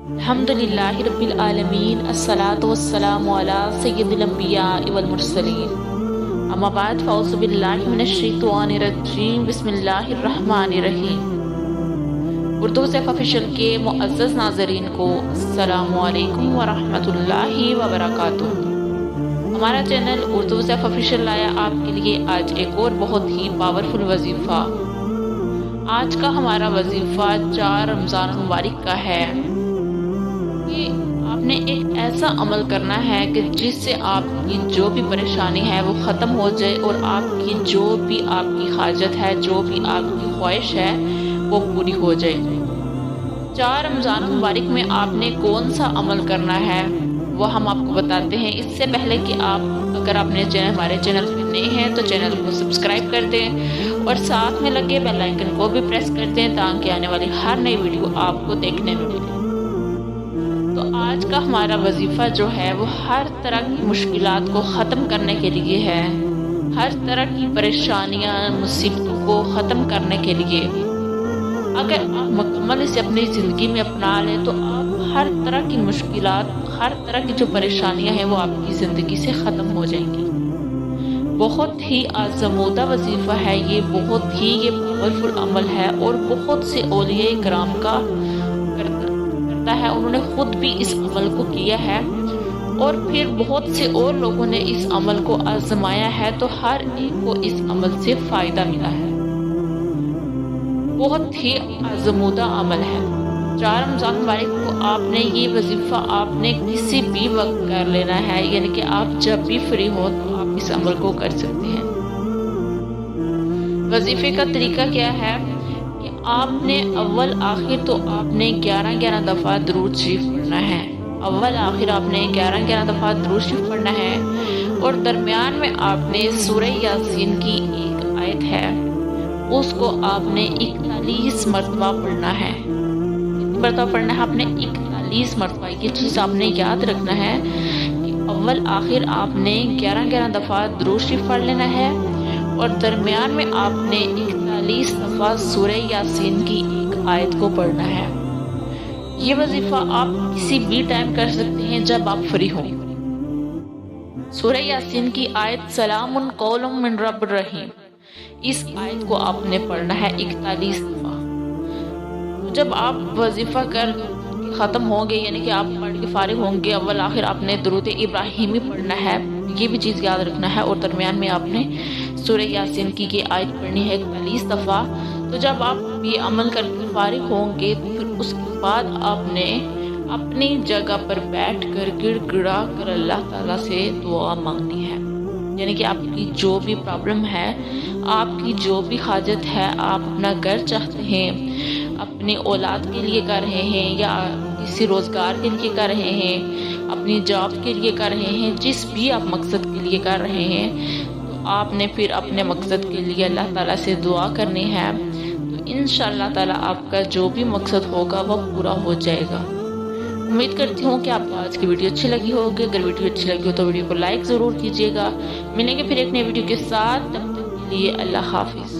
الحمدللہ رب العالمین، الصلاۃ والسلام علی سید الانبیاء والمرسلین، اما بعد فاعوذ باللہ من الشیطان الرجیم، بسم اللہ الرحمن الرحیم۔ اردو سیف آفیشیل کے معزز ناظرین کو السلام علیکم ورحمۃ اللہ وبرکاتہ۔ ہمارا چینل اردو سیف آفیشیل لایا آپ کے لیے آج ایک اور بہت ہی پاورفل وظیفہ۔ آج کا ہمارا وظیفہ 4 رمضان المبارک کا ہے کہ آپ نے ایک ایسا عمل کرنا ہے کہ جس سے آپ کی جو بھی پریشانی ہے وہ ختم ہو جائے، اور آپ کی جو بھی آپ کی حاجت ہے، جو بھی آپ کی خواہش ہے وہ پوری ہو جائے۔ 4 رمضان المبارک میں آپ نے کون سا عمل کرنا ہے وہ ہم آپ کو بتاتے ہیں۔ اس سے پہلے کہ اگر آپ نے ہمارے چینل پہ نئے ہیں تو چینل کو سبسکرائب کر دیں اور ساتھ میں لگے بیل آئیکن کو بھی پریس کر دیں تاکہ آنے والی ہر نئی ویڈیو آپ کو دیکھنے میں ملے۔ تو آج کا ہمارا وظیفہ جو ہے وہ ہر طرح کی مشکلات کو ختم کرنے کے لیے ہے، ہر طرح کی پریشانیاں مصیبتوں کو ختم کرنے کے لیے۔ اگر آپ مکمل اسے اپنی زندگی میں اپنا لیں تو آپ ہر طرح کی مشکلات، ہر طرح کی جو پریشانیاں ہیں وہ آپ کی زندگی سے ختم ہو جائیں گی۔ بہت ہی آزمودہ وظیفہ ہے یہ، بہت ہی یہ پاورفل عمل ہے، اور بہت سے اولیاء کرام کا کرتا ہے، انہوں نے خود بھی اس عمل کو کیا ہے، اور پھر بہت سے اور لوگوں نے اس عمل کو آزمایا ہے، تو ہر ایک کو اس عمل سے فائدہ ملا ہے۔ بہت ہی آزمودہ عمل ہے۔ 4 رمضان مبارک کو آپ نے یہ وظیفہ آپ نے کسی بھی وقت کر لینا ہے، یعنی کہ آپ جب بھی فری ہو تو آپ اس عمل کو کر سکتے ہیں۔ وظیفے کا طریقہ کیا ہے کہ آپ نے اول آخر تو آپ نے 11 دفعہ درود شریف پڑھنا ہے۔ اول آخر آپ نے 11 دفعہ درود شریف پڑھنا ہے، اور درمیان میں آپ نے سورہ یاسین کی ایک آیت ہے اس کو آپ نے 41 مرتبہ پڑھنا ہے۔ کتنی مرتبہ پڑھنا ہے؟ آپ نے 41 مرتبہ۔ یہ چیز آپ نے یاد رکھنا ہے کہ اول آخر آپ نے 11 دفعہ درود شریف پڑھ لینا ہے، اور درمیان میں آپ نے 41 دفعہ سورہ یاسین کی ایک آیت کو پڑھنا ہے۔ یہ وظیفہ آپ کسی بھی ٹائم کر سکتے ہیں جب آپ فری ہوں۔ سورہ یاسین کی آیت سلام قول من رب الرحیم، اس آیت کو آپ نے پڑھنا ہے 41 دفعہ۔ جب آپ وظیفہ کر ختم ہوں گے، یعنی کہ آپ پڑھ کے فارغ ہوں گے، اول آخر آپ نے درود ابراہیمی پڑھنا ہے، یہ بھی چیز یاد رکھنا ہے، اور درمیان میں آپ نے سورہ یاسین کی یہ آیت پڑھنی ہے 41 دفعہ۔ تو جب آپ یہ عمل کر کے فارغ ہوں گے تو پھر اس کے بعد آپ نے اپنی جگہ پر بیٹھ کر گڑ گڑا کر اللہ تعالیٰ سے دعا مانگنی ہے، یعنی کہ آپ کی جو بھی پرابلم ہے، آپ کی جو بھی حاجت ہے، آپ اپنا گھر چاہتے ہیں، اپنی اولاد کے لیے کر رہے ہیں، یا کسی روزگار کے لیے کر رہے ہیں، اپنی جاب کے لیے کر رہے ہیں، جس بھی آپ مقصد کے لیے کر رہے ہیں، تو آپ نے پھر اپنے مقصد کے لیے اللہ تعالیٰ سے دعا کرنی ہے، تو انشاءاللہ تعالیٰ آپ کا جو بھی مقصد ہوگا وہ پورا ہو جائے گا۔ امید کرتی ہوں کہ آپ کو آج کی ویڈیو اچھی لگی ہوگی۔ اگر ویڈیو اچھی لگی ہو تو ویڈیو کو لائک ضرور کیجیے گا۔ ملیں گے پھر ایک نئی ویڈیو کے ساتھ، تب تک کے لیے اللہ حافظ۔